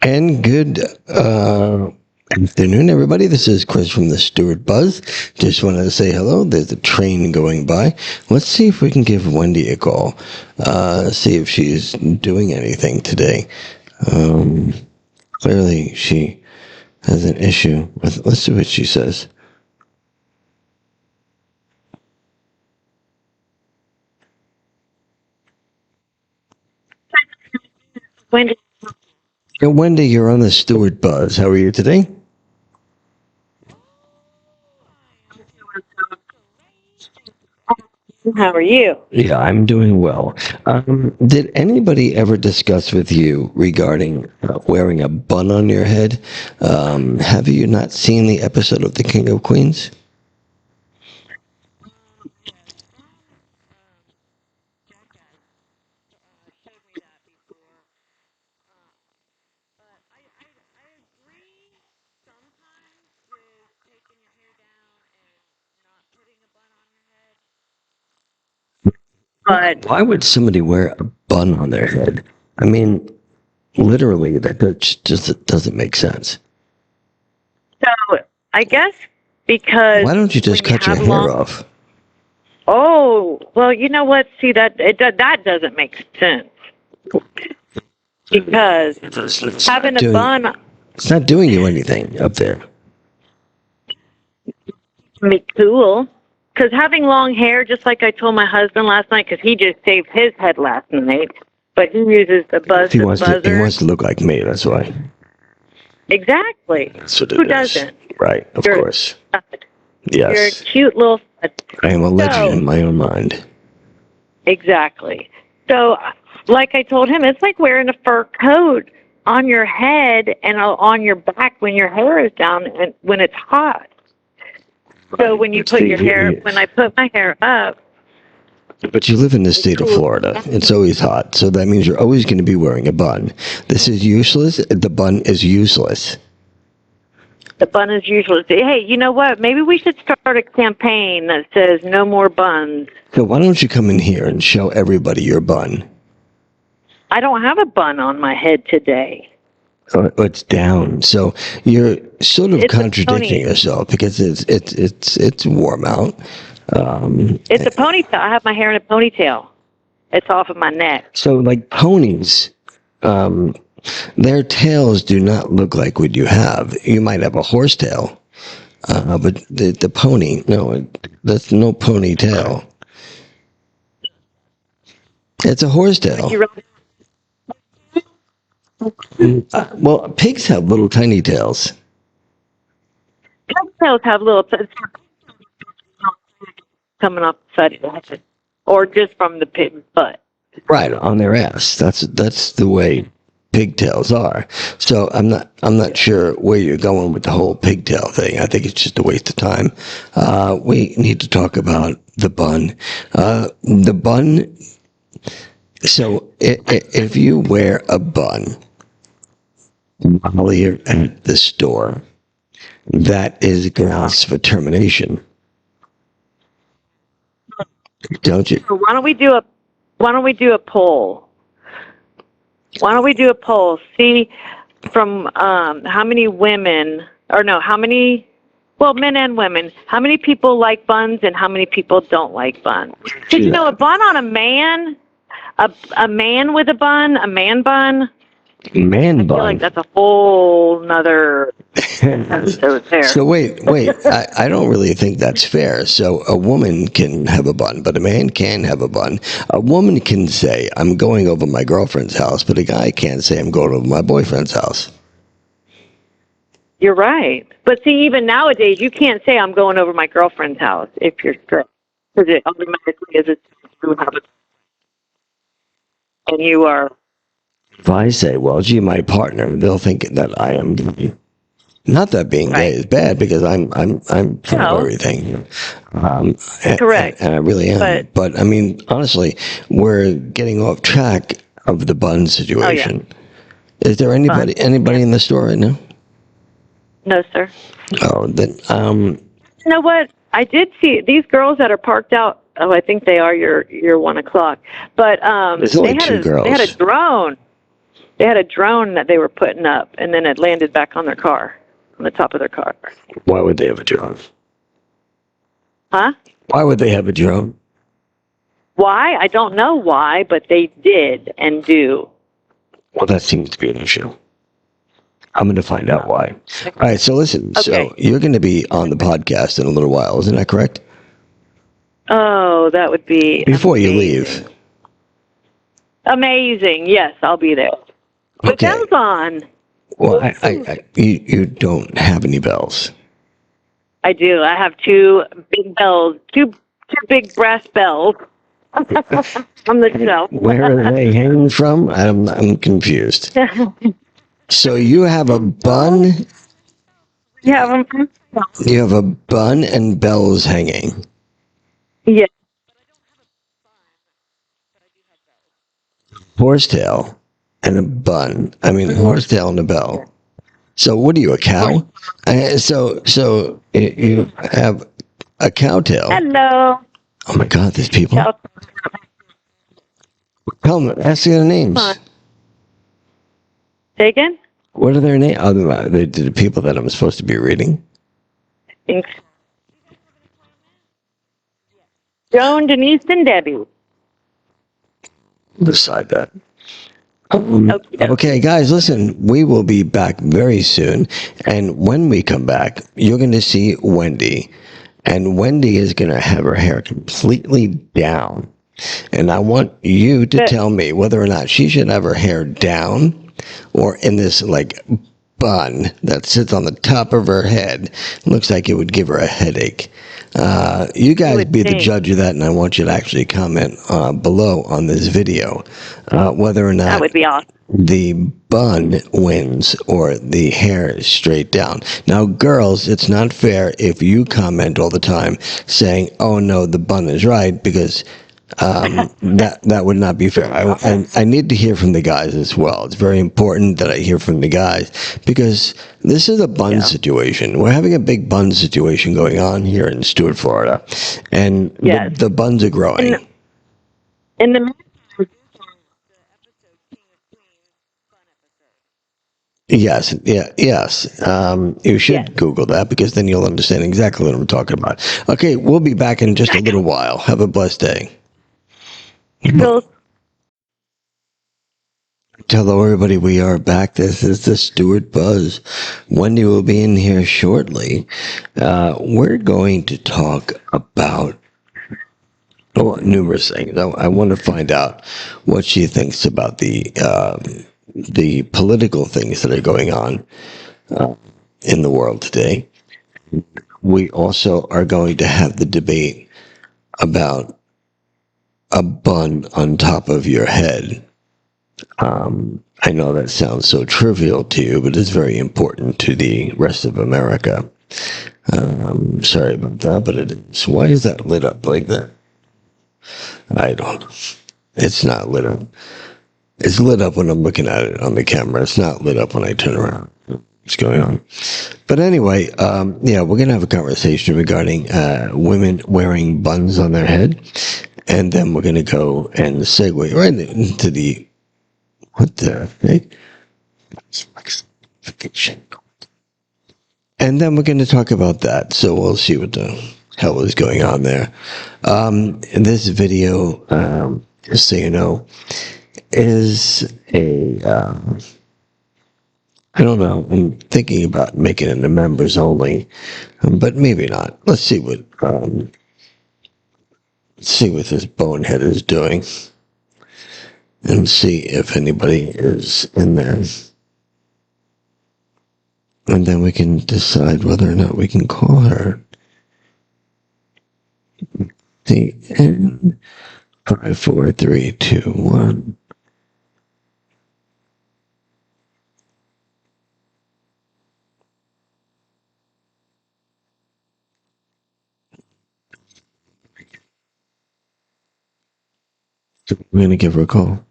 And good afternoon, everybody. This is Chris from the Stewart Buzz. Just wanted to say hello. There's a train going by. Let's see if we can give Wendy a call. See if she's doing anything today. Clearly, she has an issue. Let's see what she says. Wendy. Hey, Wendy, you're on the Stewart Buzz. How are you today? How are you? Yeah, I'm doing well. Did anybody ever discuss with you regarding wearing a bun on your head? Have you not seen the episode of The King of Queens? But Why would somebody wear a bun on their head? I mean, literally, that just doesn't make sense. so I guess because Why don't you just when you cut your have hair long, off? oh well, you know what? See that doesn't make sense because It's having not a doing, bun it's not doing you anything up there. can be cool. Because having long hair, just like I told my husband last night, because he just shaved his head last night, but he uses the He buzzer. wants to look like me. That's why. Exactly. That's what it Who is. doesn't? Right, of You're, course. you're a Yes. cute little. I am a legend So in my own mind. exactly. So, like I told him, it's like wearing a fur coat on your head and on your back when your hair is down and when it's hot. So when you But put see, your hair, when I put my hair up, but you live in the it's state of cool. Florida. It's always hot, so that means you're always going to be wearing a bun. This is useless. The bun is useless. The bun is useless. Hey, you know what? Maybe we should start a campaign that says no more buns. So why don't you come in here and show everybody your bun? I don't have a bun on my head today. It's down. So you're sort of It's a contradicting pony. yourself because it's warm out. It's a ponytail. I have my hair in a ponytail. It's off of my neck. So like ponies, um, their tails do not look like what you have. You might have a horse tail, but the pony, no, that's no ponytail. It's a horse Would tail. you rather Well, pigs have little tiny tails. ponytails have little coming off the side of the head, or just from the butt? Right, on their ass. That's the way pigtails are. So I'm not sure where you're going with the whole pigtail thing. I think it's just a waste of time. We need to talk about the bun. The bun. So if you wear a bun while you're at the store, that is grounds for termination, don't you? So why don't we do a poll? Why don't we do a poll? See from how many women, or no, how many, well, men and women, how many people like buns and how many people don't like buns? Because, you know, a bun on a man, a man with a bun, a man bun, Man I feel bun. like that's a whole nother episode there. So wait. I don't really think that's fair. So a woman can have a bun, but a man can have a bun. A woman can say, I'm going over my girlfriend's house, but a guy can't say, I'm going over my boyfriend's house. You're right. But see, even nowadays, you can't say I'm going over my girlfriend's house if you're straight. Because it automatically is a you have it, and you are. If I say, well, gee, my partner, they'll think that I am gay. Not that being gay Right. is bad, because I'm for No. everything. Correct. And I really am. But I mean, honestly, we're getting off track of the bun situation. Is there anybody in the store right now? No, sir. Oh, then You know what? I did see these girls that are parked out. Oh, I think they are your 1 o'clock. But There's only they had two girls. They had a drone. They had a drone that they were putting up, and then it landed back on their car, on the top of their car. Why would they have a drone? Huh? Why would they have a drone? Why? I don't know why, but they did and do. Well, that seems to be an issue. I'm going to find out why. All right, so listen. Okay. So you're going to be on the podcast in a little while, isn't that correct? Oh, that would be Before amazing. you leave. Amazing. Yes, I'll be there. With Okay. bells on. Well, you don't have any bells. I do. I have two big bells, two big brass bells on the shelf. Where are they hanging from? I'm confused. So you have a bun. Yeah. You have a bun and bells hanging. Yeah. Horsetail and a bun. I mean, horsetail and a bell. So what are you, a cow? So you have a cowtail. Hello. Oh my God, there's people. Ciao. Tell them, ask their names. Fun. Say again? What are their names? Oh, the people that I'm supposed to be reading. Thanks. Joan, Denise, and Debbie. Decide that. Okay. Okay, guys, listen, we will be back very soon. And when we come back, you're going to see Wendy. And Wendy is going to have her hair completely down. And I want you to tell me whether or not she should have her hair down or in this, like, bun that sits on the top of her head. Looks like it would give her a headache. You guys be the judge of that, and I want you to actually comment below on this video whether or not That would be awesome. the bun wins or the hair is straight down. Now, girls, it's not fair if you comment all the time saying, "Oh no, the bun is right," because that would not be fair. I need to hear from the guys as well. It's very important that I hear from the guys because this is a bun situation. We're having a big bun situation going on here in Stuart, Florida, and the buns are growing. In the Yes, yes. You should Google that because then you'll understand exactly what I'm talking about. Okay, we'll be back in just a little while. Have a blessed day. Hello, everybody. We are back. This is the Stuart Buzz. Wendy will be in here shortly. We're going to talk about numerous things. I want to find out what she thinks about the political things that are going on in the world today. We also are going to have the debate about a bun on top of your head. I know that sounds so trivial to you, but it's very important to the rest of America. Sorry about that, but it is. Why is that lit up like that? I don't know. It's not lit up. It's lit up when I'm looking at it on the camera. It's not lit up when I turn around. What's going on? But anyway, we're going to have a conversation regarding women wearing buns on their head. And then we're going to go and segue right into the... What the heck? And then we're going to talk about that. So we'll see what the hell is going on there. In this video, just so you know, is a... I don't know. I'm thinking about making it a members only, but maybe not. Let's see what this bonehead is doing, and see if anybody is in there, and then we can decide whether or not we can call her. The end. 5, 4, 3, 2, 1. So we're going to give her a call.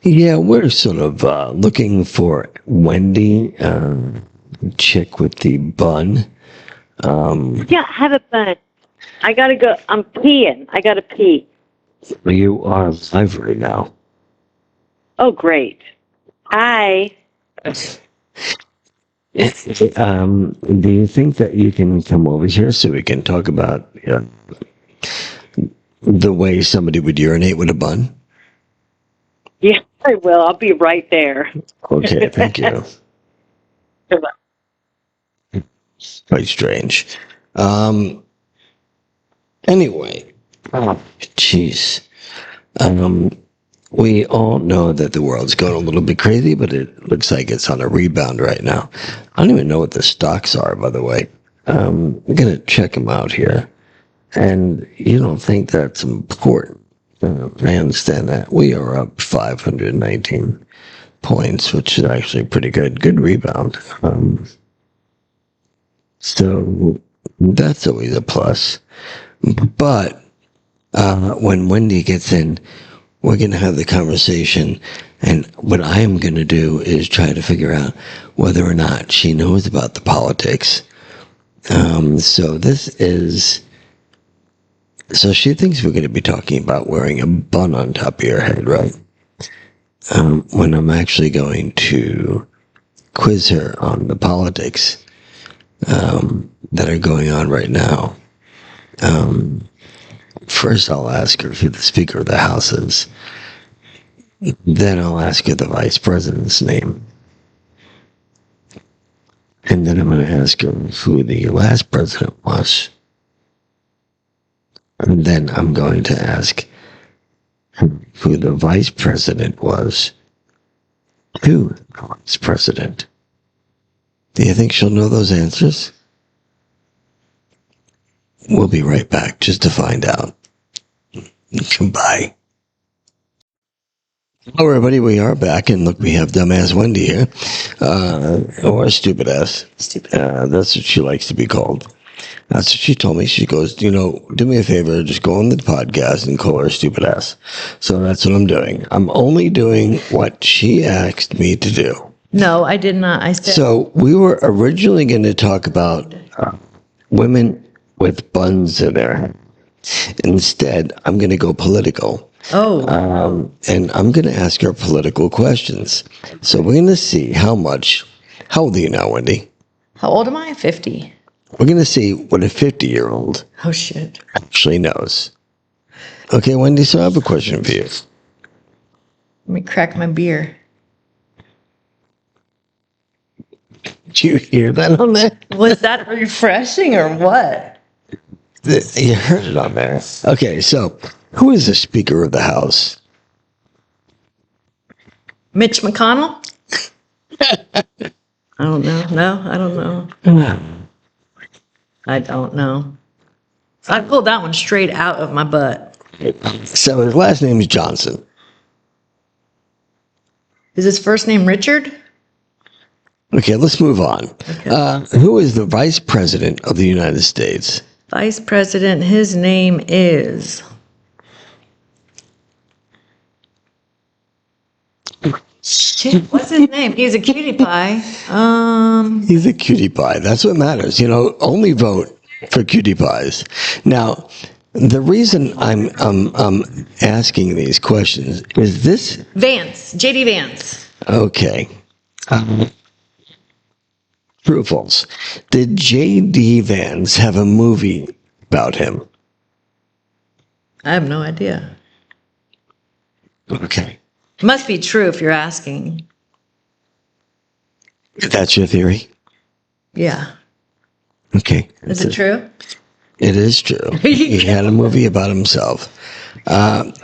Yeah, we're sort of looking for Wendy, chick with the bun. Yeah, I have a bunch. I gotta go. I'm peeing. I gotta pee. You are live right now. Oh, great. Hi. Do you think that you can come over here so we can talk about the way somebody would urinate with a bun? Yeah, I will. I'll be right there. Okay, thank you. Quite strange. Anyway, jeez. We all know that the world's going a little bit crazy, but it looks like it's on a rebound right now. I don't even know what the stocks are, by the way. I'm going to check them out here. And you don't think that's important. I understand that. We are up 519 points, which is actually pretty good. Good rebound. So that's always a plus. But when Wendy gets in, we're going to have the conversation. And what I am going to do is try to figure out whether or not she knows about the politics. So this is. So she thinks we're going to be talking about wearing a bun on top of your head, right? When I'm actually going to quiz her on the politics that are going on right now. First, I'll ask her who the Speaker of the House is. Then I'll ask her the Vice President's name. And then I'm going to ask her who the last president was. And then I'm going to ask who the Vice President was to the Vice President. Do you think she'll know those answers? We'll be right back just to find out. Goodbye. Hello, everybody. We are back, and look, we have dumbass Wendy here, or stupid ass. That's what she likes to be called. That's what she told me. She goes, do me a favor, just go on the podcast and call her stupid ass. So that's what I'm doing. I'm only doing what she asked me to do. No, I did not. I said. So we were originally going to talk about women with buns in their hair. Instead, I'm going to go political. Oh. And I'm going to ask her political questions. So we're going to see how old are you now, Wendy? How old am I? 50. We're going to see what a 50-year-old Oh, shit. actually knows. Okay, Wendy, so I have a question for you. Let me crack my beer. Did you hear that on there? Was that refreshing or what? You heard it on there. Okay, so who is the Speaker of the House? Mitch McConnell? I don't know. No, I don't know. I don't know. I pulled that one straight out of my butt. So his last name is Johnson. Is his first name Richard? Okay, let's move on. Okay. Who is the Vice President of the United States? Vice President, his name is... Shit, what's his name? He's a cutie pie. He's a cutie pie. That's what matters. Only vote for cutie pies. Now, the reason I'm asking these questions is this. Vance. J.D. Vance. Okay. True or false? Did J.D. Vance have a movie about him? I have no idea. Okay. Must be true if you're asking. That's your theory? Yeah. Okay. Is it true? It is true. He had a movie about himself.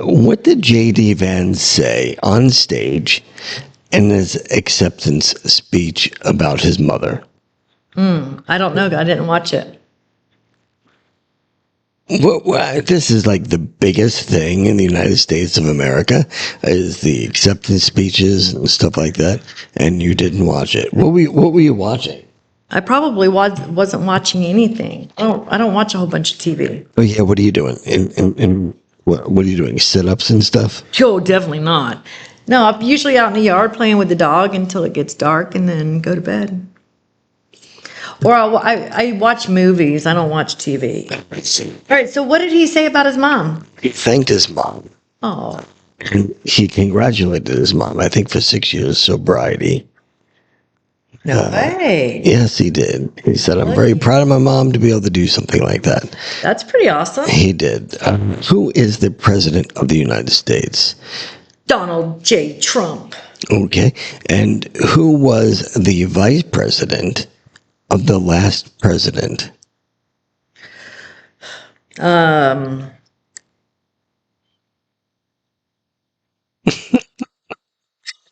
What did J.D. Vance say on stage in his acceptance speech about his mother? I don't know. I didn't watch it. This is like the biggest thing in the United States of America is the acceptance speeches and stuff like that, and you didn't watch it. What were you watching? I probably wasn't watching anything. I don't watch a whole bunch of TV. Oh yeah, what are you doing? What are you doing? Sit-ups and stuff? Oh, definitely not. No, I'm usually out in the yard playing with the dog until it gets dark and then go to bed. Or I watch movies. I don't watch TV. All right. So what did he say about his mom? He thanked his mom. Oh, And he congratulated his mom, I think, for 6 years sobriety. no way. Yes, he did. He said, I'm very proud of my mom to be able to do something like that. That's pretty awesome. He did. Who is the president of the United States? Donald J. Trump. Okay. And who was the vice president of the last president?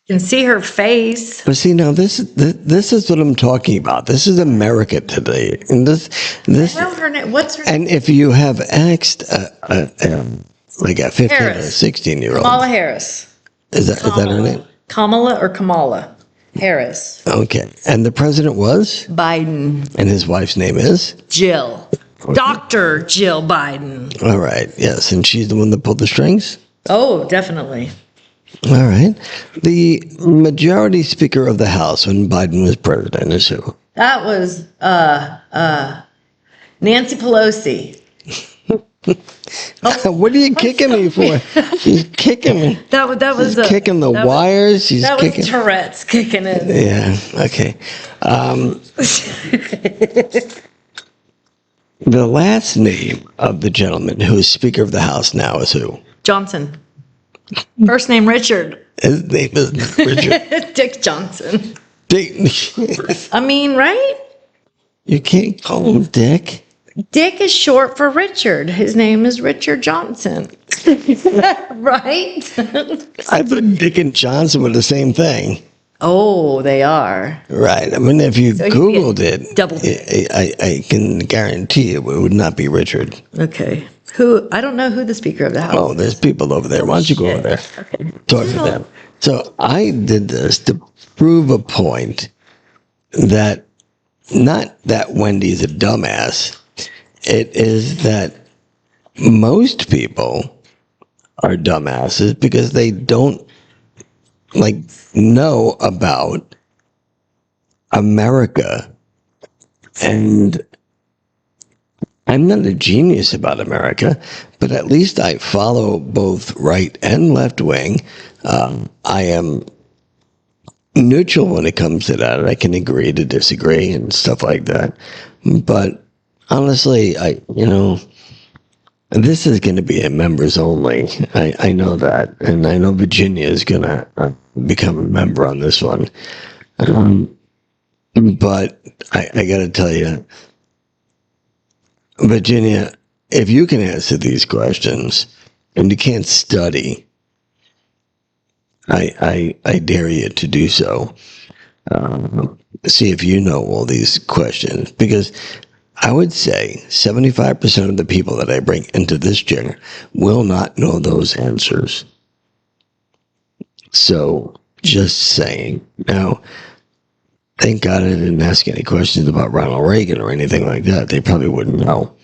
You can see her face. But see, now this is what I'm talking about. This is America today, and this. Well, her name. What's her name? And if you have asked like a 15 or Harris. 16-year-old, Kamala Harris. is that her name? Kamala or Kamala Harris. Okay, and the president was, Biden. and his wife's name is. Jill. Dr. Jill Biden. All right, yes, and she's the one that pulled the strings. Oh, definitely. All right, the majority speaker of the House when Biden was president is who? That was Nancy Pelosi. What are you kicking me for? She's kicking me. That was She's kicking the wires. She's that kicking. was Tourette's kicking in. Yeah. Okay. The last name of the gentleman who is Speaker of the House now is who? Johnson. First name Richard. His name is Richard. Dick Johnson. Dick. I mean, right? You can't call him Dick. Dick is short for Richard. His name is Richard Johnson. Right? I thought Dick and Johnson were the same thing. Oh, they are. Right. I mean, if you So you Googled get it, double. I can guarantee you it would not be Richard. Okay. Who? I don't know who the Speaker of the House. Oh, there's people over there. Why don't you go over there? Okay. Talk to them. So I did this to prove a point that not that Wendy's a dumbass. It is that most people are dumbasses because they don't know about America. And I'm not a genius about America, but at least I follow both right and left wing. I am neutral when it comes to that. I can agree to disagree and stuff like that. But honestly, this is going to be a members only. I know that. And I know Virginia is going to become a member on this one. But I got to tell you, Virginia, if you can answer these questions and you can't study, I dare you to do so. See if you know all these questions, because I would say 75% of the people that I bring into this chair will not know those answers. So, just saying. Now, thank God I didn't ask any questions about Ronald Reagan or anything like that. They probably wouldn't know.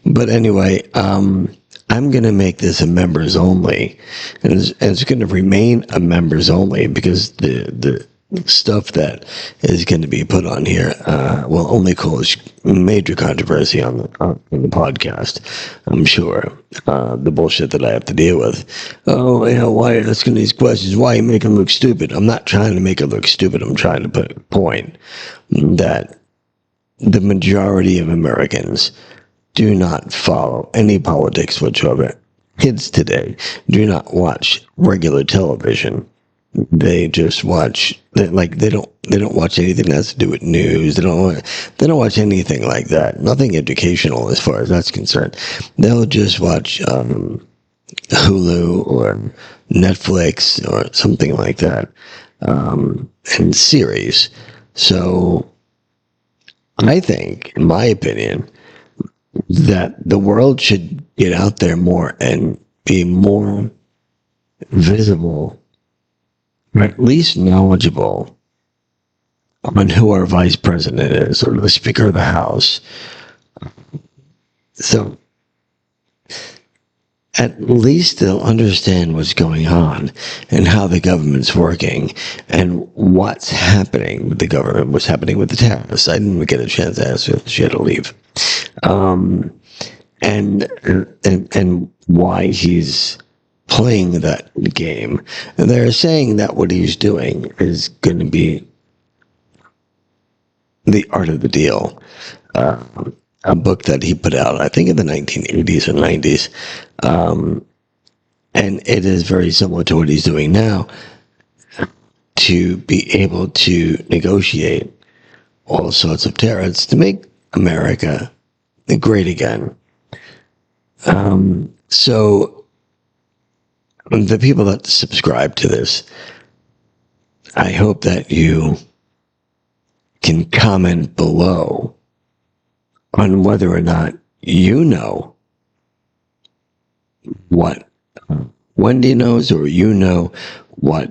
But anyway, I'm going to make this a members only. And it's going to remain a members only because the stuff that is going to be put on here will only cause major controversy on the podcast, I'm sure. The bullshit that I have to deal with. Oh, why are you asking these questions? Why you make them look stupid? I'm not trying to make it look stupid. I'm trying to put a point that the majority of Americans do not follow any politics whatsoever. Kids today do not watch regular television. They just watch. They don't watch anything that has to do with news. They don't watch anything like that. Nothing educational as far as that's concerned. They'll just watch Hulu or Netflix or something like that, and series. So I think, in my opinion, that the world should get out there more and be more visible, or at least knowledgeable on who our vice president is or the Speaker of the House. So at least they'll understand what's going on and how the government's working and what's happening with the government, what's happening with the terrorists. I didn't even get a chance to ask her. She had to leave. And why he's playing that game. And they're saying that what he's doing is going to be the art of the deal. A book that he put out, I think in the 1980s or 90s. And it is very similar to what he's doing now, to be able to negotiate all sorts of tariffs to make America great again. So the people that subscribe to this, I hope that you can comment below on whether or not you know what Wendy knows, or you know what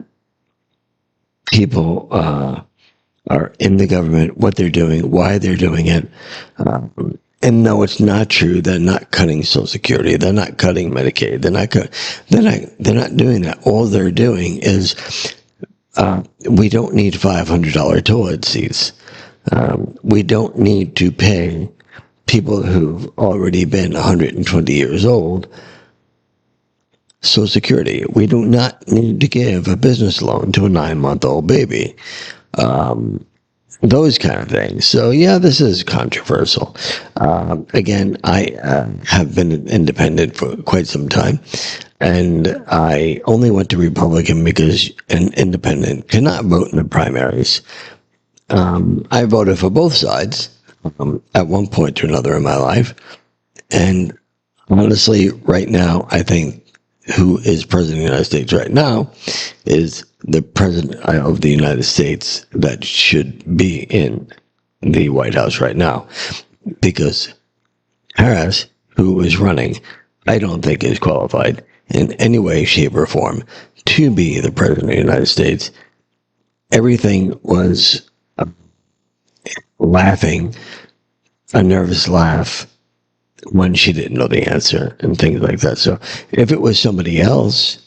people are in the government, what they're doing, why they're doing it. And no, it's not true. They're not cutting Social Security. They're not cutting Medicaid. They're not doing that. All they're doing is we don't need $500 toilet seats. We don't need to pay people who've already been 120 years old Social Security. We do not need to give a business loan to a 9-month-old baby. Those kind of things. So yeah, this is controversial. Again, I have been an independent for quite some time, and I only went to Republican because an independent cannot vote in the primaries. I voted for both sides at one point or another in my life, and honestly, right now, I think who is president of the United States right now is the president of the United States that should be in the White House right now, because Harris, who is running, I don't think is qualified in any way, shape, or form to be the president of the United States. Everything was laughing, a nervous laugh, when she didn't know the answer and things like that. So if it was somebody else,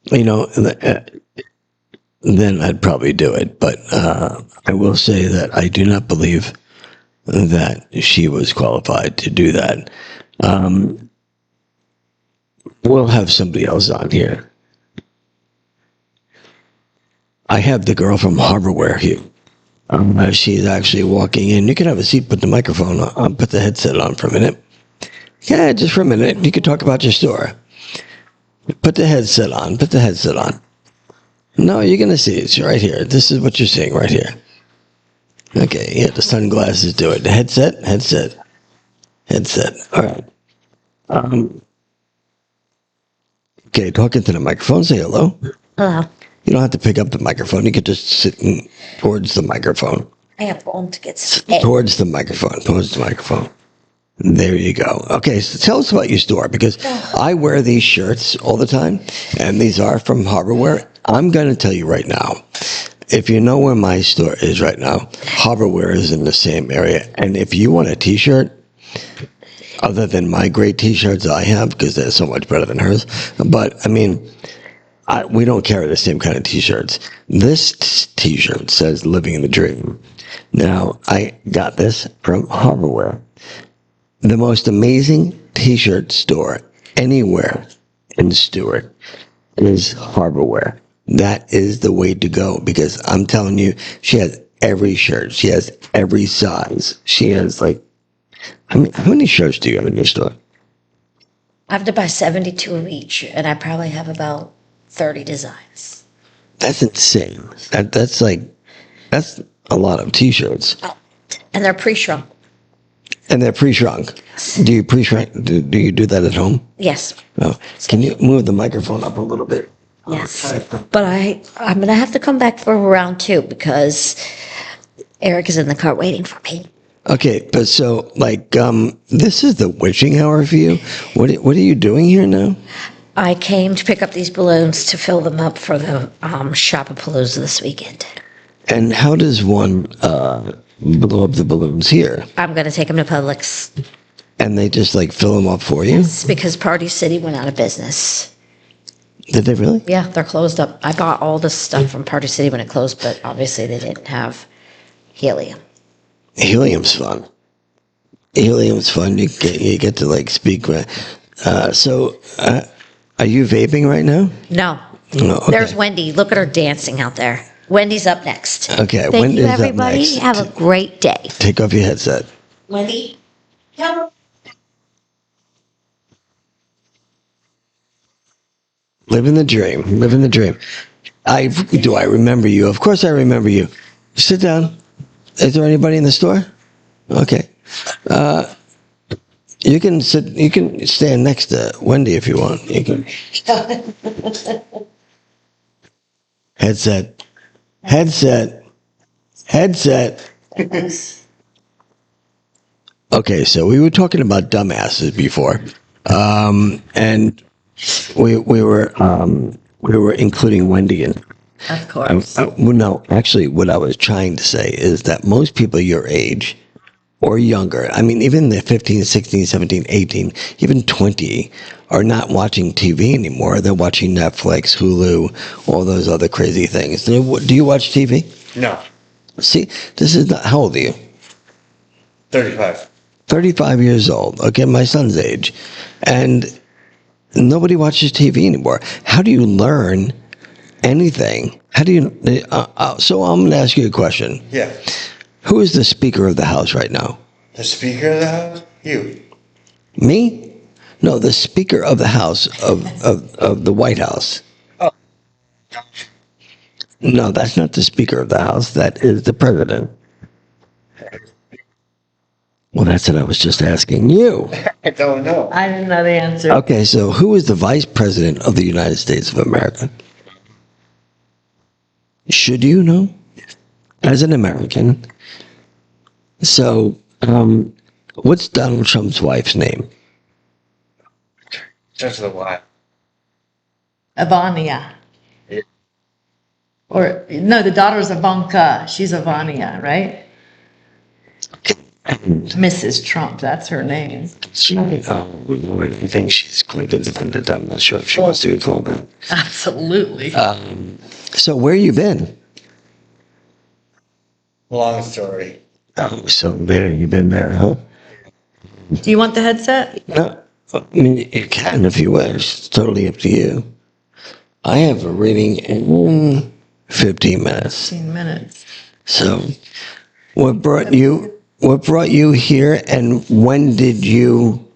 then I'd probably do it. But I will say that I do not believe that she was qualified to do that. We'll have somebody else on here. I have the girl from Harborware here. She's actually walking in. You can have a seat, put the microphone on, put the headset on for a minute. Yeah, just for a minute. You can talk about your store. Put the headset on. Put the headset on. No, you're going to see it. It's right here. This is what you're seeing right here. Okay, yeah, the sunglasses do it. The headset. All right. Okay, talking to the microphone. Say hello. Hello. You don't have to pick up the microphone. You could just sit towards the microphone. I have one to get spit. Towards the microphone. There you go. Okay, so tell us about your store, because I wear these shirts all the time, and these are from Harborware. I'm going to tell you right now, if you know where my store is right now, Harborware is in the same area. And if you want a t-shirt, other than my great t-shirts I have, because they're so much better than hers, but I mean, we don't carry the same kind of t-shirts. This t-shirt says "Living the Dream." Now, I got this from Harborware. The most amazing t-shirt store anywhere in Stewart is Harborware. That is the way to go, because I'm telling you, she has every shirt. She has every size. She has how many shirts do you have in your store? I have to buy 72 of each, and I probably have about 30 designs. That's insane. That's a lot of t-shirts. Oh, and they're pre-shrunk. And they're pre-shrunk. Do you pre-shrunk? Do you do that at home? Yes. Oh, can you move the microphone up a little bit? Yes. But I'm going to have to come back for round two, because Eric is in the car waiting for me. Okay, but so this is the witching hour for you. What are you doing here now? I came to pick up these balloons to fill them up for the Shopapalooza this weekend. And how does one blow up the balloons here? I'm going to take them to Publix. And they just like fill them up for you? It's because Party City went out of business. Did they really? Yeah, they're closed up. I bought all the stuff from Party City when it closed, but obviously they didn't have helium. Helium's fun. Helium's fun. You get to like speak. So, are you vaping right now? No. No. Okay. There's Wendy. Look at her dancing out there. Wendy's up next. Okay. Thank Wendy's you, up everybody. next. Have a great day. Take off your headset. Wendy, come. Living the dream. Living the dream. Do I remember you? Of course I remember you. Sit down. Is there anybody in the store? Okay. You can sit. You can stand next to Wendy if you want. You can. Headset. Headset. Headset. Okay, so we were talking about dumbasses before, and we were including Wendy in. Of course. Well, no, actually, what I was trying to say is that most people your age or younger, I mean, even the 15, 16, 17, 18, even 20, are not watching TV anymore. They're watching Netflix, Hulu, all those other crazy things. Do you watch TV? No, See, this is not, how old are you? 35. 35 years old. Okay, my son's age. And nobody watches TV anymore. How do you learn anything? How do you... so I'm going to ask you a question. Yeah. Who is the Speaker of the House right now? The Speaker of the House? You. Me? No, the Speaker of the House of the White House. Oh. No, that's not the Speaker of the House. That is the President. Well, that's what I was just asking you. I don't know. I didn't know the answer. Okay, so who is the Vice President of the United States of America? Should you know? As an American. So, what's Donald Trump's wife's name? Just a while. Ivania. Yeah. Or, no, the daughter's Ivanka. She's Ivania, right? Mrs. Trump, that's her name. I think she's quite independent. I'm not sure if she wants to be called that. Absolutely. So, where you been? Long story. Oh, so there you've been there, huh? Do you want the headset? No, I mean, you can if you wish. It's totally up to you. I have a reading in 15 minutes. 15 minutes. So, what brought you here, and when did you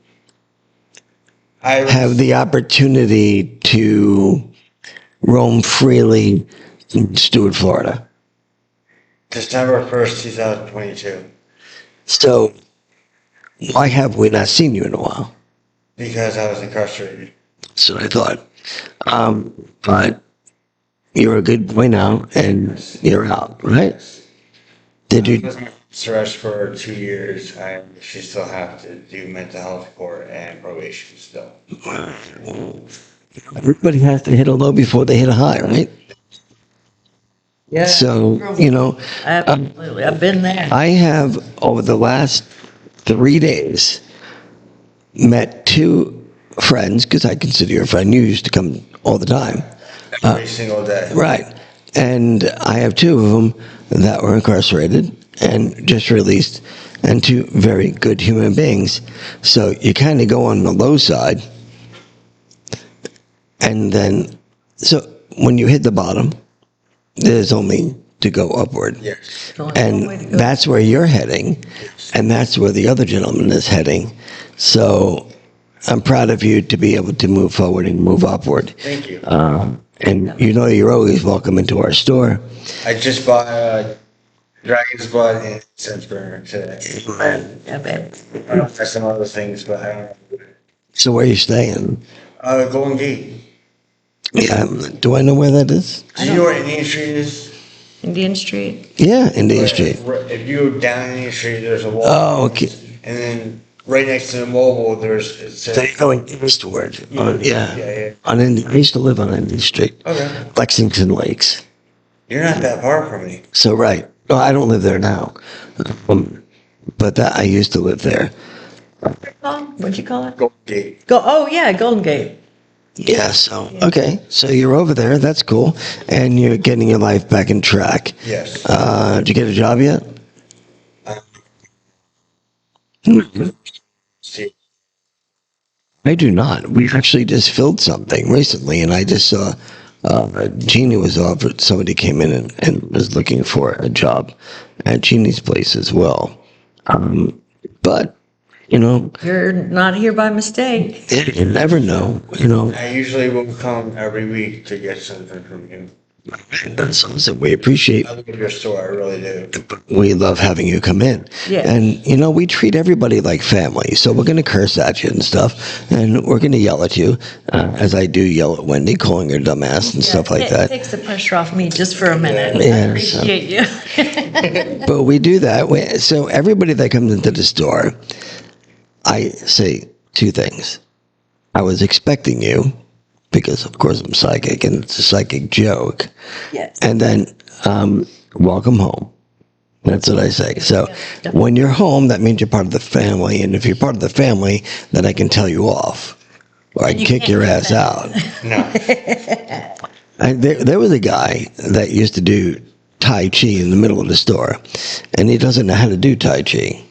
have the opportunity to roam freely in Stewart, Florida? December 1st, 2022. So, why have we not seen you in a while? Because I was incarcerated. That's what I thought. But you're a good boy now, and you're out, right? Did I you? was arrested for 2 years. I should still have to do mental health court and probation still. Everybody has to hit a low before they hit a high, right? Yeah. So, Absolutely. I've been there. I have, over the last 3 days, met two friends, because I consider you a friend. You used to come all the time. Every single day. Right. And I have two of them that were incarcerated and just released, and two very good human beings. So you kind of go on the low side. And then, so when you hit the bottom, there's only to go upward. Yes. And that's where you're heading, and that's where the other gentleman is heading. So I'm proud of you to be able to move forward and move upward. Thank you. And you're always welcome into our store. I just bought Dragon's Blood and incense burner today. Yeah, babe. I don't have some other things, but I don't know. So where are you staying? Golden Gate. Yeah, do I know where that is? Do you know where Indian Street is? Indian Street. Yeah, Indian Street. If you go down Indian Street, there's a wall. Oh, okay. And then right next to the mobile, there's it So says, you're going eastward. Yeah. yeah. On Indian, I used to live on Indian Street. Okay. Lexington Lakes. You're not that far from me. So, right. No, I don't live there now. But that I used to live there. What'd you call it? Golden Gate. Oh, yeah, Golden Gate. Yeah, so, okay. So you're over there. That's cool. And you're getting your life back in track. Yes. Did you get a job yet? See, I do not. We actually just filled something recently, and I just saw Jeannie was offered, somebody came in and was looking for a job at Jeannie's place as well. But, you know, You're not here by mistake. you never know. You know, I usually will come every week to get something from you. that's awesome. We appreciate. I love your store, I really do. We love having you come in. Yeah. And, you know, we treat everybody like family. So we're going to curse at you and stuff. And we're going to yell at you, as I do yell at Wendy, calling her dumbass and stuff like It that. takes the pressure off me just for a minute. Yeah, I appreciate you. But we do that. So everybody that comes into the store, I say two things. I was expecting you, because of course I'm psychic and it's a psychic joke. Yes. And then, welcome home. That's what I say. So when you're home, that means you're part of the family. And if you're part of the family, then I can tell you off. Or I can you kick can't your do ass that. out. No. There was a guy that used to do Tai Chi in the middle of the store. And he doesn't know how to do Tai Chi.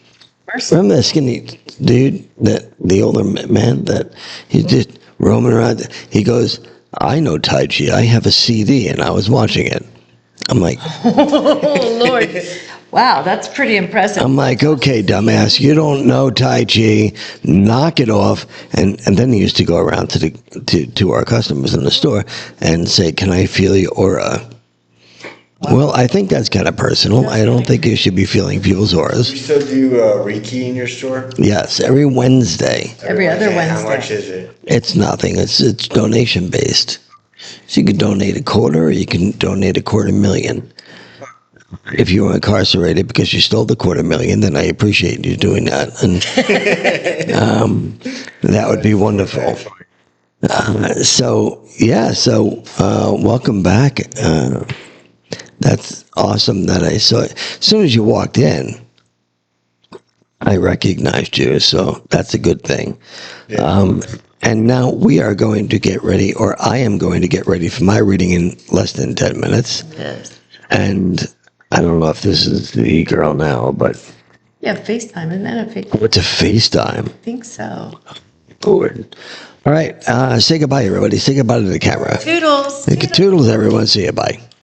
Remember that skinny dude, the older man that he's just roaming around? He goes, I know Tai Chi. I have a CD and I was watching it. I'm like, Oh, Lord. Wow, that's pretty impressive. I'm like, okay, dumbass, you don't know Tai Chi. Knock it off. And then he used to go around to our customers in the store and say, can I feel your aura? Well, I think that's kind of personal. I don't think you should be feeling people's auras. You still do Reiki in your store? Yes, every Wednesday. Every other How much Wednesday. is it? It's nothing. It's donation based. So you can donate a quarter, or you can donate $250,000. If you were incarcerated because you stole the $250,000, then I appreciate you doing that, and that would be wonderful. So yeah, welcome back. That's awesome that I saw it. As soon as you walked in, I recognized you, so that's a good thing. Yeah. And now we are going to get ready, or I am going to get ready for my reading in less than 10 minutes. Yes. And I don't know if this is the girl now, but Yeah, FaceTime, isn't that a FaceTime? it's a FaceTime. I think so. Lord. All right, say goodbye, everybody. Say goodbye to the camera. Toodles. Toodles, everyone. See you. Bye.